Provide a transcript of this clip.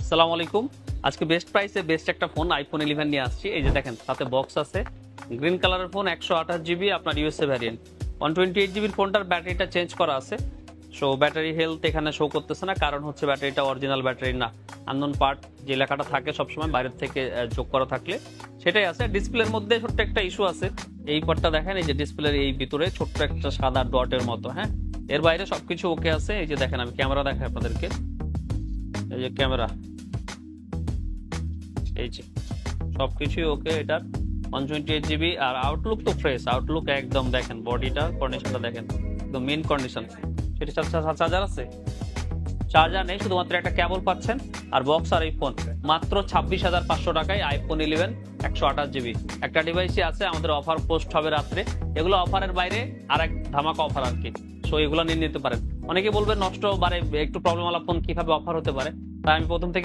আসসালামু আলাইকুম। আজকে বেস্ট প্রাইসে বেস্ট একটা ফোন আইফোন 11 নিয়ে আসছি। এই যে দেখেন, সাথে বক্স আছে, গ্রিন কালারের ফোন, 128 জিবি আপনার ইউএসএ ভ্যারিয়েন্ট। 128 জিবির ফোনটার ব্যাটারিটা চেঞ্জ করা আছে। সো ব্যাটারি হেলথ এখানে শো করতেছে না, কারণ হচ্ছে ব্যাটারিটা অরিজিনাল ব্যাটারি না, আননোন পার্ট যে লেখাটা থাকে সবসময় বাইরের থেকে যোগ করা থাকলে সেটাই আছে। ডিসপ্লের মধ্যে ছোট্ট একটা ইস্যু আছে, এই পার্টটা দেখেন, এই যে ডিসপ্লের এই ভিতরে ছোট্ট একটা সাদা ডটের মতো। হ্যাঁ, এর বাইরে সবকিছু ওকে আছে। এই যে দেখেন, আমি ক্যামেরা দেখাই আপনাদেরকে, এই যে ক্যামেরা, এই যে সবকিছুই ওকে এটার। 128 জিবি আর আউটলুক তো ফ্রেশ, আউটলুক একদম দেখেন, বডিটা কন্ডিশনটা দেখেন, একদম মেন কন্ডিশন। সেটা চার্জার আছে, চার্জার নেই, শুধুমাত্র একটা কেবল পাচ্ছেন আর বক্স আর এই ফোন মাত্র 26,500 টাকায় আইফোন 11 128 জিবি। একটা ডিভাইসই আছে, আমাদের অফার পোস্ট হবে রাত্রে, এগুলো অফারের বাইরে আর এক ধামাকা অফার আর কি। সো এগুলো নিয়ে নিতে পারেন। অনেকে বলবেন নষ্ট বারে একটু প্রবলেম ওয়ালা ফোন কিভাবে অফার হতে পারে, তাই আমি প্রথম থেকে